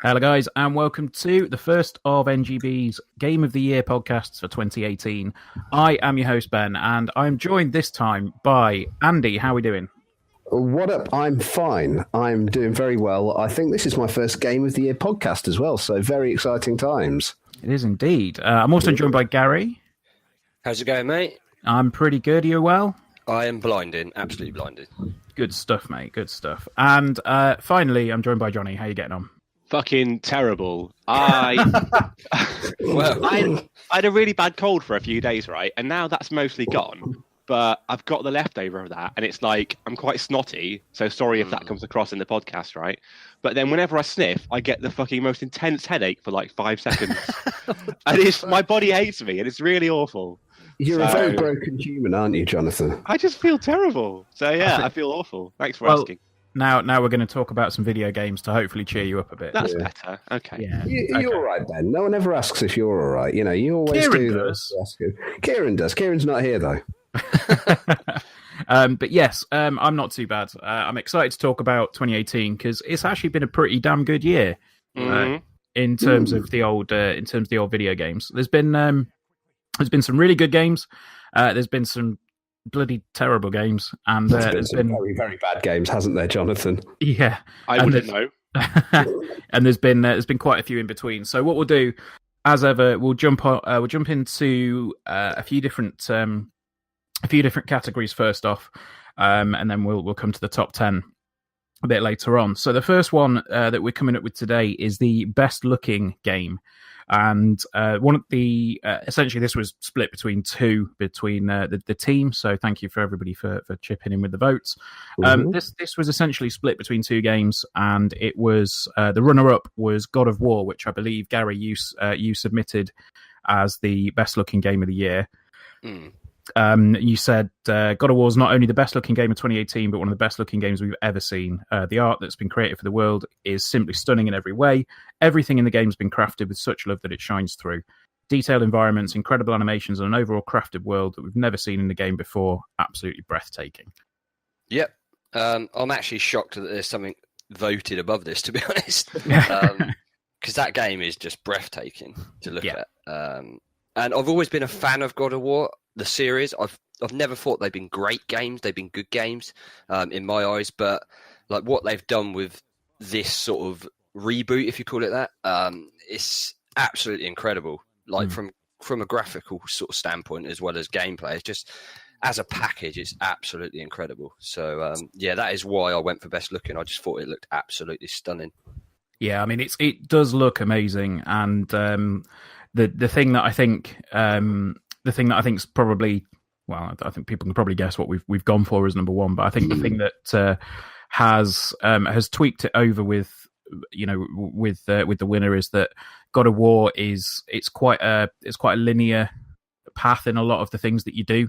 Hello, guys, and welcome to the first of NGB's Game of the Year podcasts for 2018. I am your host, Ben, and I'm joined this time by Andy. How are we doing? What up? I'm fine. I'm doing very well. I think this is my first Game of the Year podcast as well, so very exciting times. It is indeed. I'm also joined by Gary. How's it going, mate? I'm pretty good. Are you well? I am blinded, absolutely blinded. Good stuff, mate. Good stuff. And finally, I'm joined by Johnny. How are you getting on? Fucking terrible. I had a really bad cold for a few days, right? And now that's mostly gone. But I've got the leftover of that, and it's like I'm quite snotty. So sorry if that comes across in the podcast, right? But then whenever I sniff, I get the fucking most intense headache for like 5 seconds, and my body hates me, and it's really awful. You're a very broken human, aren't you, Jonathan? I just feel terrible. So yeah, I feel awful. Thanks for asking. Now we're going to talk about some video games to hopefully cheer you up a bit. That's better. Okay. Yeah. You're all right, Ben. No one ever asks if you're all right. You know, you always Kieran do does. Kieran does. Kieran's not here, though. But yes, I'm not too bad. I'm excited to talk about 2018 because it's actually been a pretty damn good year in terms of the old video games. There's been some really good games. There's been some bloody terrible games, and there's been very, very bad games, hasn't there, Jonathan? Yeah, I wouldn't know. And there's been quite a few in between. So what we'll do, as ever, we'll jump into a few different categories first off, and then we'll come to the top 10 a bit later on. So the first one that we're coming up with today is the best looking game. And one of the essentially this was split between the team. So thank you for everybody for chipping in with the votes. This was essentially split between two games, and it was the runner-up was God of War, which I believe Gary you submitted as the best looking game of the year. You said God of War is not only the best looking game of 2018, but one of the best looking games we've ever seen. The art that's been created for the world is simply stunning in every way. Everything in the game has been crafted with such love that it shines through. Detailed environments, incredible animations, and an overall crafted world that we've never seen in the game before. Absolutely breathtaking. Yep. I'm actually shocked that there's something voted above this, to be honest. Because that game is just breathtaking to look at. And I've always been a fan of God of War. The series, I've never thought they've been great games. They've been good games in my eyes, but like what they've done with this sort of reboot, if you call it that, it's absolutely incredible. Like from a graphical sort of standpoint as well as gameplay, it's just as a package, it's absolutely incredible. So that is why I went for best looking. I just thought it looked absolutely stunning. Yeah, I mean it does look amazing, and the thing that I think. The thing that I think is probably, well, I think people can probably guess what we've gone for as number one. But I think the thing that has tweaked it over with the winner is that God of War it's quite a linear path in a lot of the things that you do.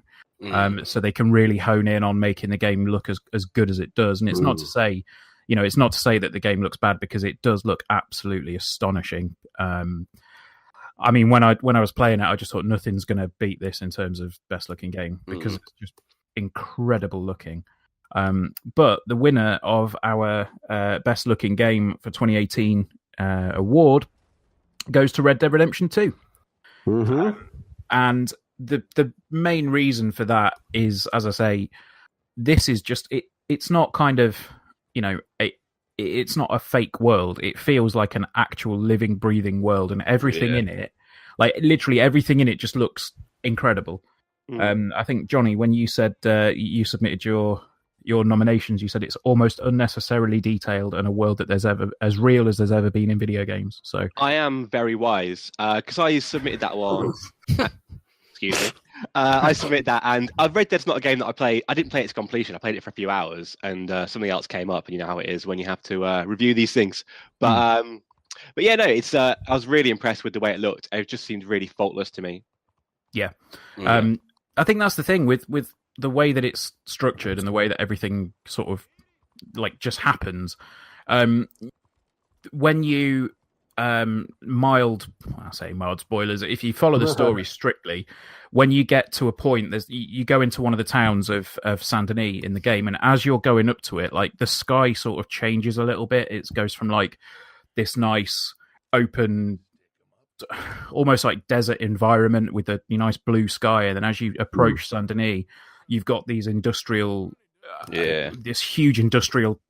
So they can really hone in on making the game look as good as it does. And it's not to say, that the game looks bad, because it does look absolutely astonishing. I mean, when I was playing it, I just thought nothing's going to beat this in terms of best looking game, because it's just incredible looking. But the winner of our best looking game for 2018 award goes to Red Dead Redemption 2. And the main reason for that is, as I say, this is just it's not kind of, it's not a fake world. It feels like an actual living, breathing world, and everything in it, like literally everything in it, just looks incredible. I think, Johnny, when you said you submitted your nominations, you said it's almost unnecessarily detailed and a world that there's ever as real as there's ever been in video games. So I am very wise because I submitted that one. Excuse me. I submit that, and Red Dead's not a game that I play. I didn't play it to completion. I played it for a few hours, and something else came up, and you know how it is when you have to review these things. But yeah, no, it's. I was really impressed with the way it looked. It just seemed really faultless to me. Yeah, I think that's the thing with the way that it's structured and the way that everything sort of like just happens. When you mild spoilers, if you follow the story strictly, when you get to a point, you go into one of the towns of Saint Denis in the game, and as you're going up to it, like the sky sort of changes a little bit. It goes from like this nice open, almost like desert environment with a nice blue sky, and then as you approach Saint Denis, you've got these industrial, this huge industrial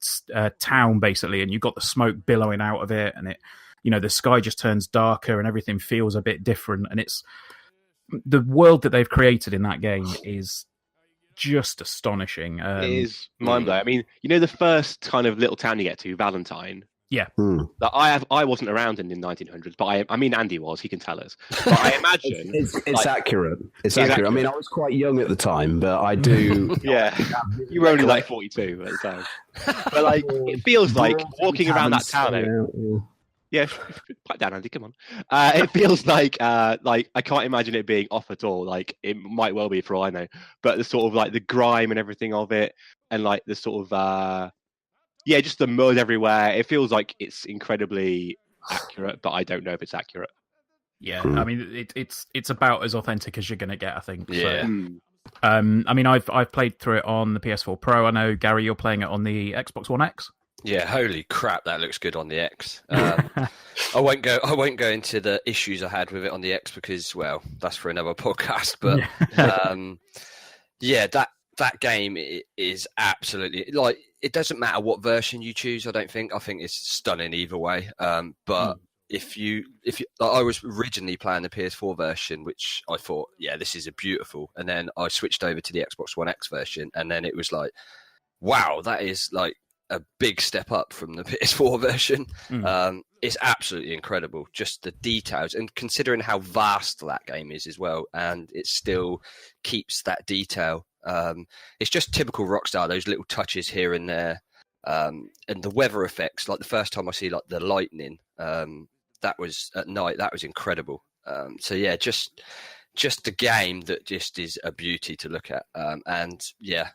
town basically, and you've got the smoke billowing out of it, and it, the sky just turns darker, and everything feels a bit different, and it's the world that they've created in that game is just astonishing. It is mind-blowing. I mean, the first kind of little town you get to, Valentine. Yeah. That I wasn't around in the 1900s, but I mean Andy was. He can tell us. But I imagine it's accurate. It's accurate. I mean, I was quite young at the time, but I do. Yeah, you were only like 42 at the time. But like, it feels like walking around that town. Yeah, pipe down, Andy. Come on. It feels like I can't imagine it being off at all. Like, it might well be for all I know. But the sort of like the grime and everything of it, and like the sort of just the mud everywhere. It feels like it's incredibly accurate, but I don't know if it's accurate. Yeah, I mean, it's about as authentic as you're going to get, I think. Yeah. So, I mean, I've played through it on the PS4 Pro. I know, Gary, you're playing it on the Xbox One X. Yeah, holy crap, that looks good on the X. I won't go into the issues I had with it on the X because, well, that's for another podcast. But that game is absolutely, like, it doesn't matter what version you choose. I think it's stunning either way. But if you, I was originally playing the PS4 version, which I thought, this is beautiful, and then I switched over to the Xbox One X version, and then it was like, wow, that is like a big step up from the PS4 version. It's absolutely incredible, just the details, and considering how vast that game is as well, and it still keeps that detail. It's just typical Rockstar, those little touches here and there, and the weather effects. Like the first time I see like the lightning, that was at night, that was incredible. So yeah, just a game that just is a beauty to look at. And yeah,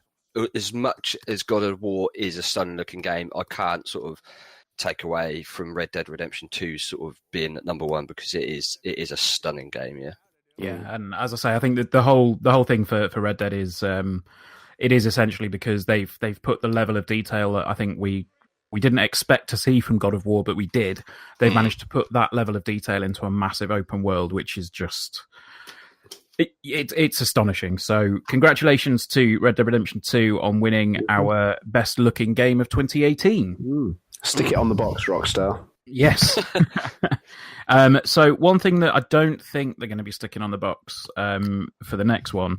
as much as God of War is a stunning looking game, I can't sort of take away from Red Dead Redemption 2 sort of being at number one, because it is a stunning game. Yeah, and as I say, I think that the whole thing for Red Dead is it is essentially because they've put the level of detail that I think we didn't expect to see from God of War, but we did. They've managed to put that level of detail into a massive open world, which is just it's astonishing. So congratulations to Red Dead Redemption 2 on winning our best looking game of 2018. Stick it on the box, Rockstar. Yes. So one thing that I don't think they're going to be sticking on the box for the next one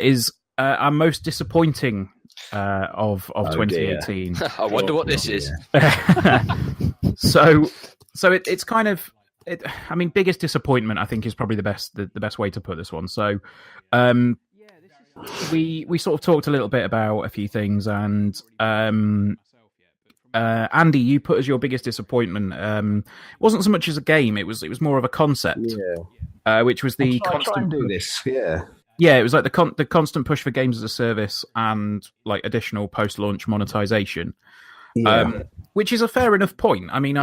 is our most disappointing of 2018. I wonder what this is. So it's kind of, I mean, biggest disappointment, I think, is probably the best way to put this one. So we sort of talked a little bit about a few things, and Andy, you put as your biggest disappointment. It wasn't so much as a game; it was more of a concept. Which was the constant push. Yeah, it was like the constant push for games as a service and like additional post-launch monetization. Which is a fair enough point. I mean,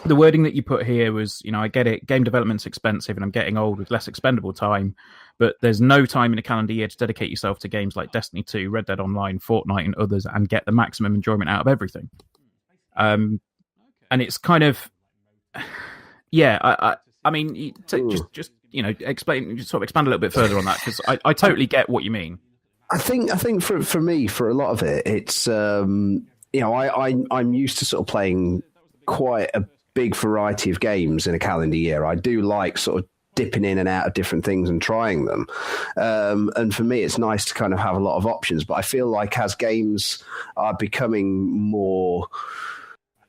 the wording that you put here was, I get it. Game development's expensive, and I'm getting old with less expendable time. But there's no time in a calendar year to dedicate yourself to games like Destiny 2, Red Dead Online, Fortnite, and others, and get the maximum enjoyment out of everything. And it's kind of, I mean, just explain, just sort of expand a little bit further on that, because I totally get what you mean. I think for me, for a lot of it, it's I'm used to sort of playing quite a big variety of games in a calendar year. I do like sort of dipping in and out of different things and trying them. And for me, it's nice to kind of have a lot of options. But I feel like as games are becoming more,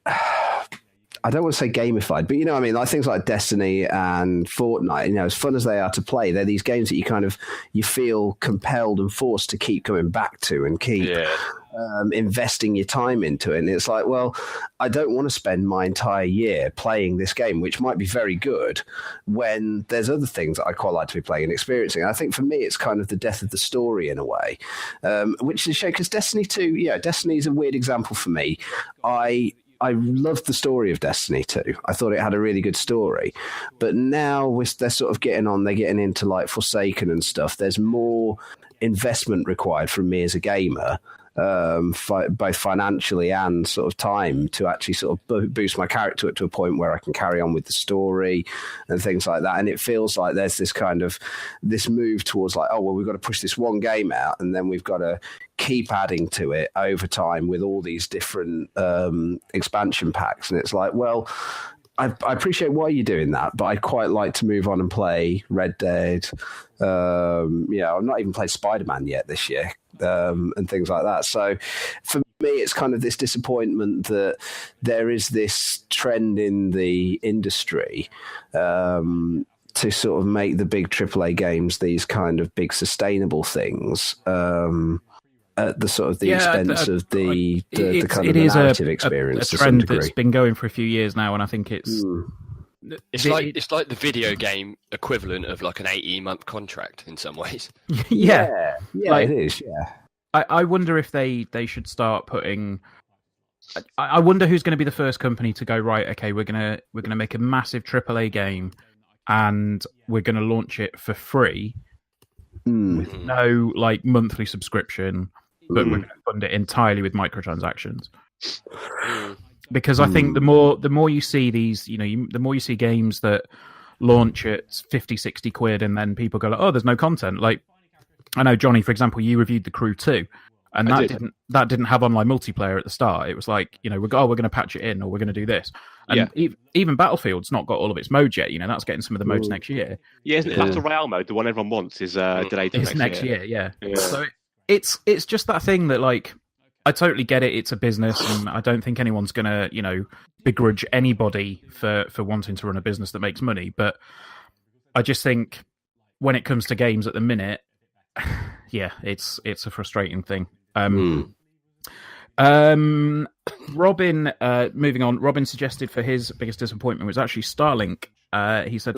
I don't want to say gamified, but I mean, like things like Destiny and Fortnite, as fun as they are to play, they're these games that you feel compelled and forced to keep coming back to and keep investing your time into it. And it's like, well, I don't want to spend my entire year playing this game, which might be very good, when there's other things that I quite like to be playing and experiencing. And I think for me, it's kind of the death of the story in a way, which is a shame, because Destiny 2, Destiny is a weird example for me. I loved the story of Destiny 2. I thought it had a really good story. But now they're sort of they're getting into like Forsaken and stuff. There's more investment required from me as a gamer. both financially and sort of time to actually sort of boost my character up to a point where I can carry on with the story and things like that. And it feels like there's this move towards like, oh, well, we've got to push this one game out and then we've got to keep adding to it over time with all these different expansion packs. And it's like, well, I appreciate why you're doing that, but I'd quite like to move on and play Red Dead. I've not even played Spider-Man yet this year, and things like that. So for me, it's kind of this disappointment that there is this trend in the industry to sort of make the big AAA games these kind of big sustainable things. At the sort of the expense of the kind of the narrative experience. A trend that's been going for a few years now, and I think it's it's like the video game equivalent of like an 18-month contract in some ways. yeah, like, it is. Yeah, I wonder if they should start putting. I wonder who's going to be the first company to go, right, okay, we're gonna make a massive AAA game, and we're going to launch it for free. With no like monthly subscription, but we're going to fund it entirely with microtransactions. Because I think the more you see these, the more you see games that launch at 50, 60 quid, and then people go like, oh, there's no content. Like, I know, Johnny, for example, you reviewed The Crew 2, and that didn't have online multiplayer at the start. It was like, we're going to patch it in, or we're going to do this. And even Battlefield's not got all of its modes yet. That's getting some of the modes next year. Yeah, isn't it? Battle Royale mode, the one everyone wants, is delayed to next year. Yeah. So it's just that thing that, like, I totally get it. It's a business, and I don't think anyone's going to, begrudge anybody for wanting to run a business that makes money. But I just think when it comes to games at the minute, yeah, it's a frustrating thing. Robin, moving on. Robin suggested for his biggest disappointment was actually Starlink. He said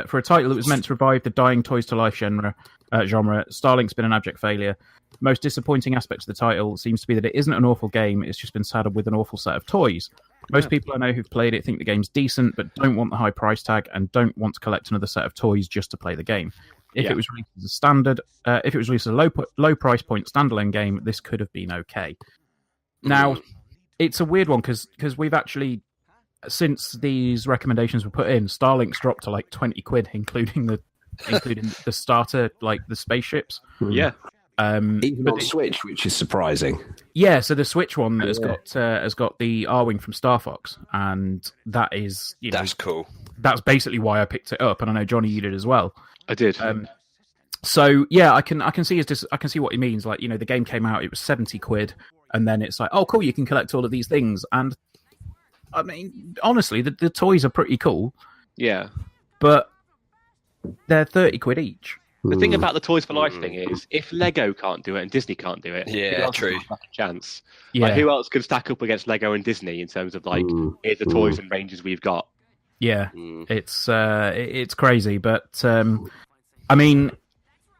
for a title that was meant to revive the dying Toys to Life genre, Starlink's been an abject failure. Most disappointing aspects of the title seems to be that it isn't an awful game, it's just been saddled with an awful set of toys. Most people I know who've played it think the game's decent, but don't want the high price tag and don't want to collect another set of toys just to play the game. If it was released as a standard, if it was released as a low price point standalone game, this could have been okay. Now, it's a weird one because we've actually, since these recommendations were put in, Starlink's dropped to like 20 quid, including the starter, like the spaceships. Yeah. Even on Switch, which is surprising. Yeah, so the Switch one has got the R-Wing from Star Fox, and that is that's cool. That's basically why I picked it up, and I know Johnny, you did as well. I did. So yeah, I can see what he means. Like, the game came out, it was 70 quid, and then it's like, oh cool, you can collect all of these things, and I mean, honestly, the toys are pretty cool. Yeah, but they're 30 quid each. The thing about the Toys for Life thing is, if Lego can't do it and Disney can't do it, yeah, true. A chance. Yeah. Like, who else could stack up against Lego and Disney in terms of like here's the toys and ranges we've got? Yeah, it's crazy, but I mean,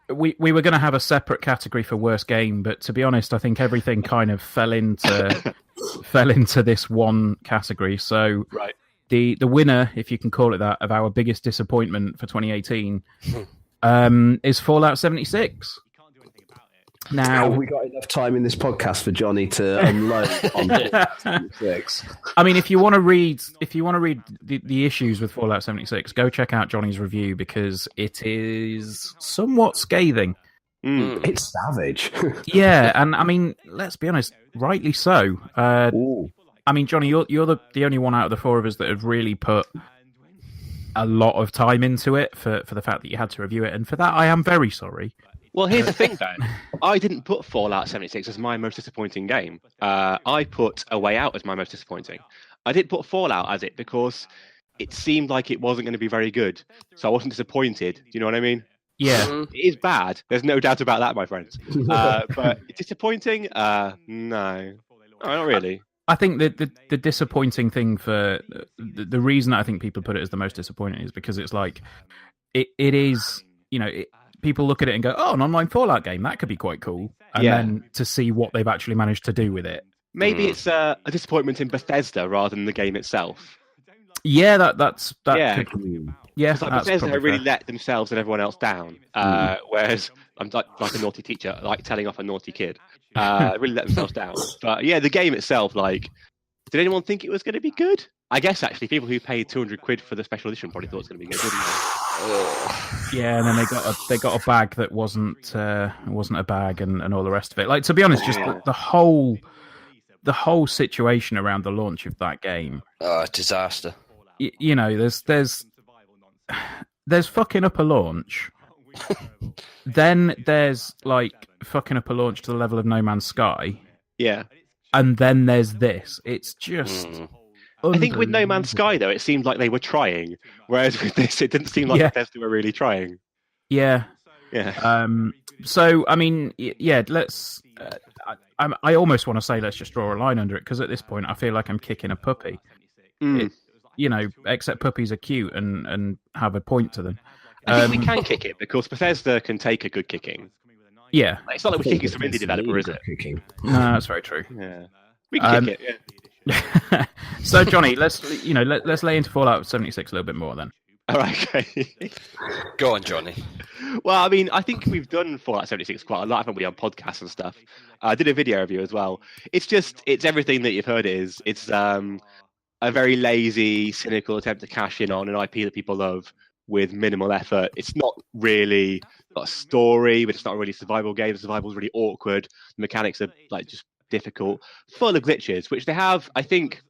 we were going to have a separate category for worst game, but to be honest, I think everything kind of fell into this one category. So right. The winner, if you can call it that, of our biggest disappointment for 2018 is Fallout 76. Now, have we got enough time in this podcast for Johnny to unload on Fallout 76? I mean, if you want to read the issues with Fallout 76, go check out Johnny's review because it is somewhat scathing. It's savage. Yeah, and I mean, let's be honest, rightly so. I mean, Johnny, you're the only one out of the four of us that have really put a lot of time into it for the fact that you had to review it, and for that I am very sorry. Well, here's the thing, Ben. I didn't put Fallout 76 as my most disappointing game. I put A Way Out as my most disappointing. I didn't put Fallout as it because it seemed like it wasn't going to be very good, so I wasn't disappointed. Do you know what I mean? Yeah. It is bad. There's no doubt about that, my friends. But disappointing? No, not really. I think that the disappointing thing for the reason I think people put it as the most disappointing is because it's like it is, people look at it and go, oh, an online Fallout game, that could be quite cool, and then to see what they've actually managed to do with it. Maybe it's a disappointment in Bethesda rather than the game itself. Yeah, that yeah. could, yeah. Like Bethesda have really let themselves and everyone else down, whereas I'm like a naughty teacher, like telling off a naughty kid. Really let themselves down. But yeah, the game itself, like, did anyone think it was going to be good? I guess actually, people who paid £200 for the special edition probably thought it was going to be good, didn't they? Yeah, and then they got a bag that wasn't a bag, and all the rest of it. Like, to be honest, just the whole situation around the launch of that game. Disaster. You know, there's fucking up a launch. Then there's like fucking up a launch to the level of No Man's Sky. Yeah. And then there's this. It's just. I think with No Man's Sky though, it seemed like they were trying, whereas with this, it didn't seem like Bethesda were really trying. Yeah. Yeah. So I mean, yeah. Let's. I almost want to say let's just draw a line under it, because at this point I feel like I'm kicking a puppy. You know, except puppies are cute and have a point to them. I think we can kick it because Bethesda can take a good kicking. Yeah, it's not like we're kicking some indie developer, is it? Kicking. No, that's very true. Yeah, we can kick it. Yeah. So Johnny, let's lay into Fallout 76 a little bit more then. All right, okay. Go on, Johnny. Well, I mean, I think we've done Fallout 76 quite a lot, haven't we, on podcasts and stuff. I did a video review as well. It's everything that you've heard it is. It's a very lazy, cynical attempt to cash in on an IP that people love with minimal effort. It's not really got a story, but it's not really a survival game. The survival is really awkward. The mechanics are like just difficult, full of glitches, which they have. I think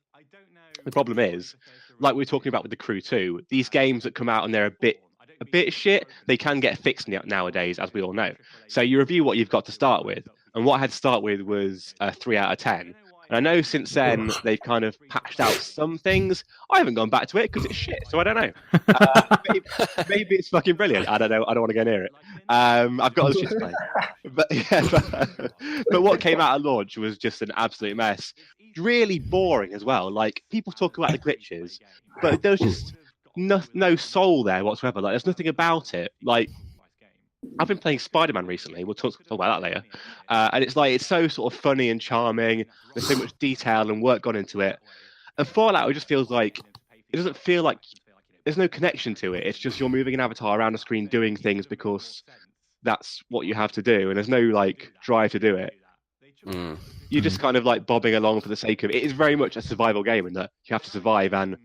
the problem is, like we were talking about with the Crew 2, these games that come out and they're a bit shit, they can get fixed nowadays, as we all know. So you review what you've got to start with, and what I had to start with was a 3 out of 10. And I know since then they've kind of patched out some things. I haven't gone back to it because it's shit, so I don't know. Maybe it's fucking brilliant. I don't know. I don't want to go near it. I've got other shit to play. But yeah, but what came out at launch was just an absolute mess. Really boring as well. Like, people talk about the glitches, but there's just no soul there whatsoever. Like, there's nothing about it. Like, I've been playing Spider-Man recently. We'll talk about that later. And it's so sort of funny and charming. There's so much detail and work gone into it. And Fallout, it just feels like it doesn't feel like there's no connection to it. It's just you're moving an avatar around the screen doing things because that's what you have to do, and there's no like drive to do it. You're just kind of like bobbing along for the sake of it. It is very much a survival game in that you have to survive, and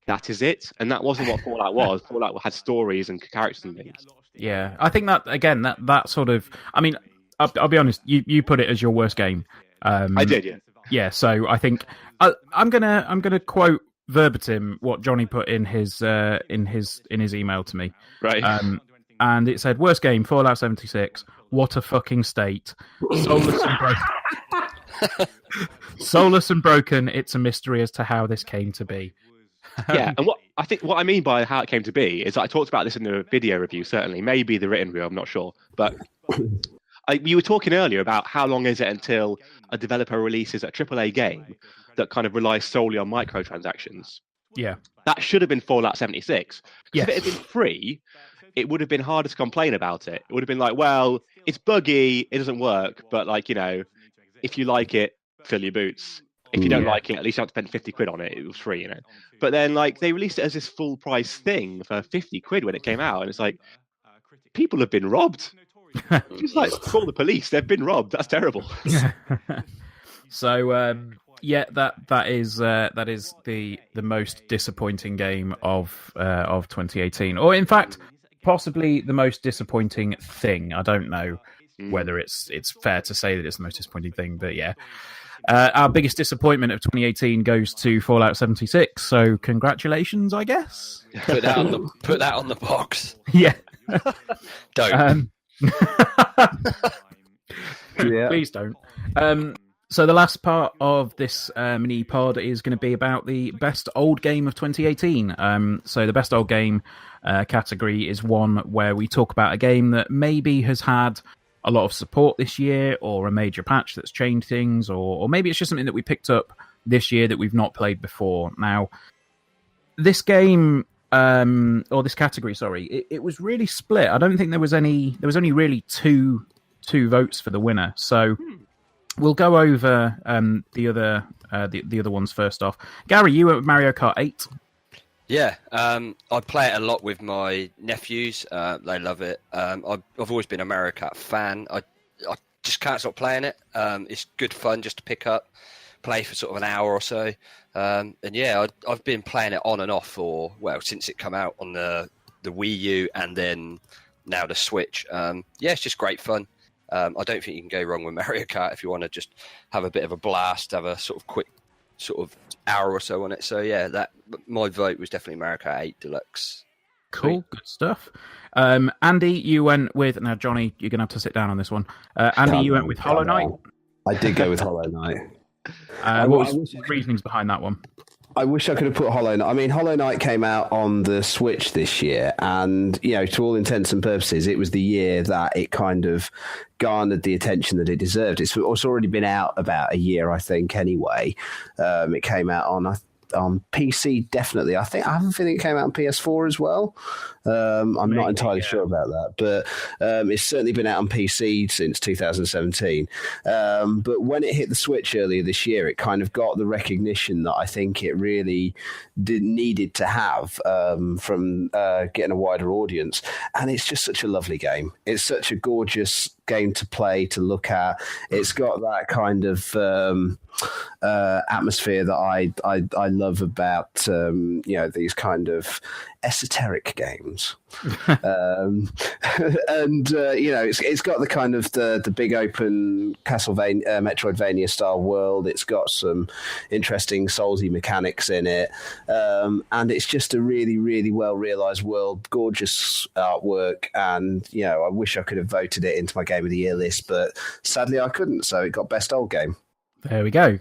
that is it. And that wasn't what Fallout was. Fallout had stories and characters and things. Yeah, I think that again, that sort of. I mean, I'll be honest. You put it as your worst game. I did, yeah. Yeah, so I think I'm gonna quote verbatim what Johnny put in his email to me. Right. And it said, "Worst game, Fallout 76. What a fucking state. Soulless and broken. Soulless and broken. It's a mystery as to how this came to be." Yeah, and what I mean by how it came to be is I talked about this in the video review, certainly, maybe the written review, I'm not sure. But you were talking earlier about how long is it until a developer releases a AAA game that kind of relies solely on microtransactions. Yeah. That should have been Fallout 76. Yes. If it had been free, it would have been harder to complain about it. It would have been like, well, it's buggy, it doesn't work, but like, you know, if you like it, fill your boots. If you don't like it, at least you have to spend 50 quid on it. It was free, you know. But then, like, they released it as this full price thing for 50 quid when it came out, and it's like, people have been robbed. Just like, call the police. They've been robbed. That's terrible. So, yeah, that is the most disappointing game of 2018, or in fact, possibly the most disappointing thing. I don't know whether it's fair to say that it's the most disappointing thing, but yeah. Our biggest disappointment of 2018 goes to Fallout 76. So congratulations, I guess. Put that on the box. Yeah. Don't. Yeah. Please don't. So the last part of this mini pod is going to be about the best old game of 2018. So the best old game category is one where we talk about a game that maybe has had a lot of support this year, or a major patch that's changed things, or maybe it's just something that we picked up this year that we've not played before. Now, this game, or this category, sorry, it was really split. I don't think there was only really two votes for the winner. So we'll go over the other ones first off. Gary, you went with Mario Kart 8. Yeah, I play it a lot with my nephews. They love it. I've always been a Mario Kart fan. I just can't stop playing it. It's good fun just to pick up, play for sort of an hour or so. And yeah, I've been playing it on and off since it came out on the Wii U and then now the Switch. Yeah, it's just great fun. I don't think you can go wrong with Mario Kart if you want to just have a bit of a blast, have a sort of quick sort of hour or so on it. So yeah, my vote was definitely Mario Kart 8 Deluxe. Cool, good stuff. Andy, you went with... Now, Johnny, you're going to have to sit down on this one. Andy, you went with Hollow Knight. I did go with Hollow Knight. What was the reasonings behind that one? I wish I could have put Hollow Knight. I mean, Hollow Knight came out on the Switch this year, and to all intents and purposes, it was the year that it kind of garnered the attention that it deserved. It's already been out about a year, I think. Anyway, it came out on PC, definitely. I have a feeling it came out on PS4 as well. I'm not entirely sure about that, but it's certainly been out on PC since 2017. But when it hit the Switch earlier this year, it kind of got the recognition that I think it really needed to have from getting a wider audience. And it's just such a lovely game. It's such a gorgeous game to play, to look at. It's got that kind of atmosphere that I love about these kind of esoteric games. It's got the kind of the big open Castlevania, Metroidvania style world. It's got some interesting Soulsy mechanics in it, and it's just a really, really well realized world, gorgeous artwork. And I wish I could have voted it into my Game of the Year list, but sadly I couldn't. So it got Best Old Game. There we go.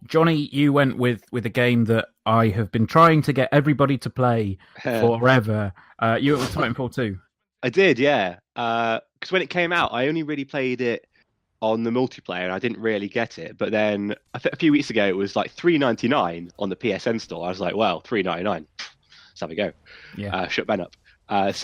Johnny, you went with a game that I have been trying to get everybody to play forever. You went with Titanfall 2. I did, yeah. Because when it came out, I only really played it on the multiplayer, and I didn't really get it. But then a few weeks ago, it was like $3.99 on the PSN store. I was like, well, $3.99. Let's have a go. Yeah. Shut Ben up. And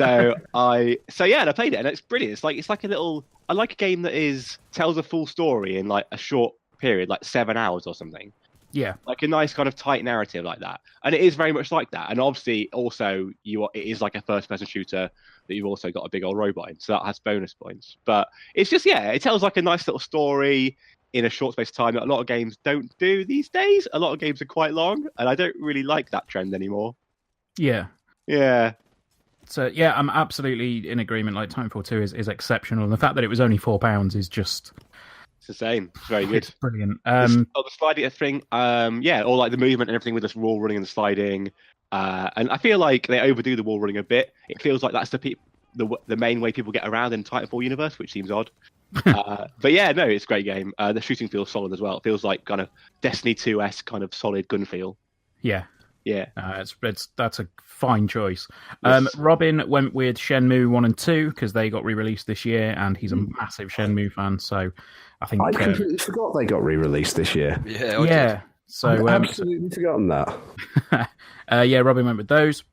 I played it, and it's brilliant. It's like a little. I like a game that tells a full story in like a short period, like 7 hours or something. Yeah, like a nice kind of tight narrative like that, and it is very much like that. And obviously, also it is like a first-person shooter that you've also got a big old robot in, so that has bonus points. But it's just it tells like a nice little story in a short space of time that a lot of games don't do these days. A lot of games are quite long, and I don't really like that trend anymore. Yeah. So yeah, I'm absolutely in agreement. Like Titanfall 2 is exceptional, and the fact that it was only £4 is just. It's the same. It's very good. It's brilliant. The sliding thing, or like the movement and everything with this wall running and the sliding. And I feel like they overdo the wall running a bit. It feels like that's the main way people get around in Titanfall universe, which seems odd. But yeah, no, it's a great game. The shooting feels solid as well. It feels like kind of Destiny 2-esque kind of solid gun feel. Yeah. Yeah. That's a fine choice. Yes. Robin went with Shenmue 1 and 2 because they got re-released this year, and he's a massive Shenmue fan, so I think... I completely forgot they got re-released this year. Yeah. So I've absolutely forgotten that. Yeah, Robin went with those.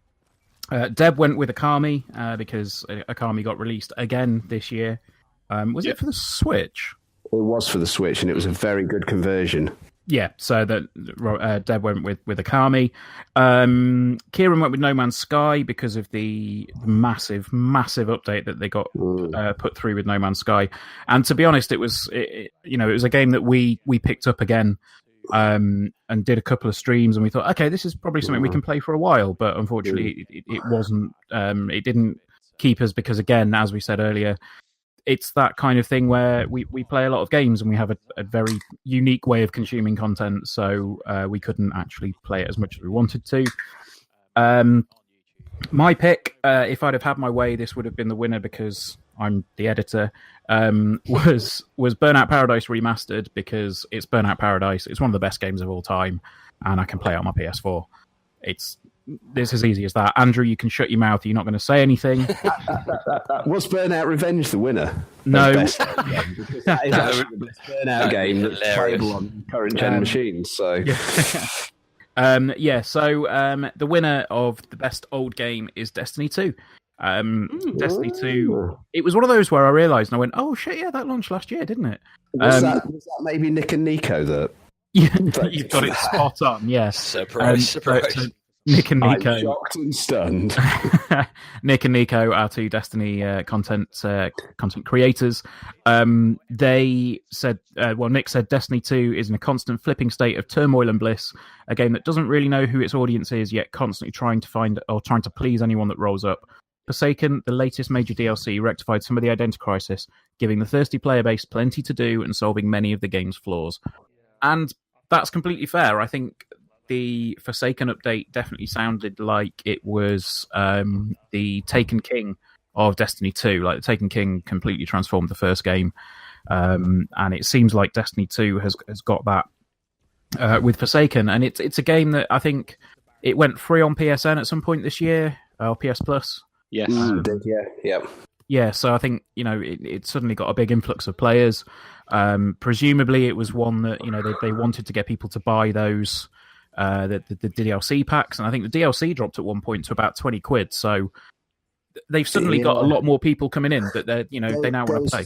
Deb went with Akami because Akami got released again this year. Was it for the Switch? It was for the Switch, and it was a very good conversion. Yeah, so that Deb went with Akami. Kieran went with No Man's Sky because of the massive update that they got put through with No Man's Sky. And to be honest, it was it was a game that we picked up again and did a couple of streams, and we thought, okay, this is probably something we can play for a while. But unfortunately, it wasn't. It didn't keep us because, again, as we said earlier, it's that kind of thing where we play a lot of games and we have a very unique way of consuming content, so we couldn't actually play it as much as we wanted to. My pick, if I'd have had my way, this would have been the winner because I'm the editor, was Burnout Paradise Remastered because it's Burnout Paradise. It's one of the best games of all time, and I can play it on my PS4. It's as easy as that. Andrew, you can shut your mouth. You're not going to say anything. Was Burnout Revenge the winner? No. That is actually the best Burnout game that's playable on current gen machines. So, So the winner of the best old game is Destiny 2. Destiny 2. It was one of those where I realised and I went, "Oh shit, yeah, that launched last year, didn't it?" Was that maybe Nick and Nico that? Yeah, you've got it spot on. Yes. Surprise. Nick and Nico. I'm shocked and stunned. Nick and Nico, our two Destiny content creators, they said, Nick said Destiny 2 is in a constant flipping state of turmoil and bliss, a game that doesn't really know who its audience is, yet constantly trying to please anyone that rolls up. Forsaken, the latest major DLC, rectified some of the identity crisis, giving the thirsty player base plenty to do and solving many of the game's flaws. And that's completely fair. I think the Forsaken update definitely sounded like it was the Taken King of Destiny 2. Like, the Taken King completely transformed the first game. And it seems like Destiny 2 has got that with Forsaken. And it's a game that I think it went free on PSN at some point this year, or PS Plus. Yes. Yeah, so I think, it suddenly got a big influx of players. Presumably it was one that, they wanted to get people to buy those the DLC packs, and I think the DLC dropped at one point to about 20 quid. So they've suddenly got a lot more people coming in that they now want to play.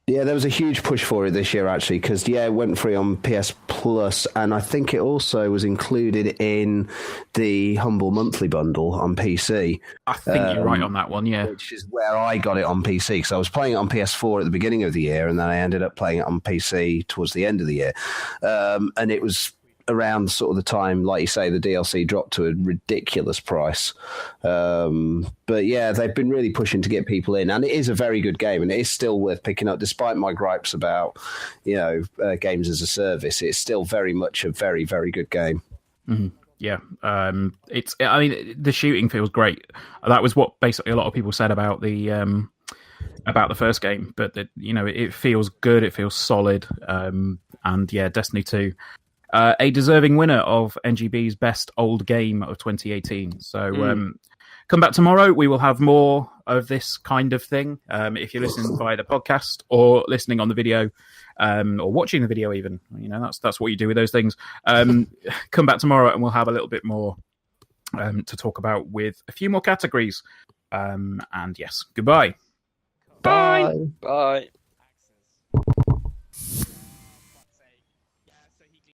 Yeah, there was a huge push for it this year, actually, because it went free on PS Plus, and I think it also was included in the Humble Monthly Bundle on PC. I think you're right on that one, yeah. Which is where I got it on PC, because I was playing it on PS4 at the beginning of the year, and then I ended up playing it on PC towards the end of the year. And it was around sort of the time, like you say, the DLC dropped to a ridiculous price. But yeah, they've been really pushing to get people in, and it is a very good game, and it is still worth picking up, despite my gripes about games as a service. It's still very much a very, very good game. Mm-hmm. Yeah, the shooting feels great. That was what basically a lot of people said about the first game, but it feels good, it feels solid, and yeah, Destiny 2. A deserving winner of NGB's Best Old Game of 2018. So come back tomorrow. We will have more of this kind of thing. If you're listening via the podcast or listening on the video, or watching the video even, that's what you do with those things. Come back tomorrow and we'll have a little bit more to talk about with a few more categories. And yes, goodbye. Bye. Bye.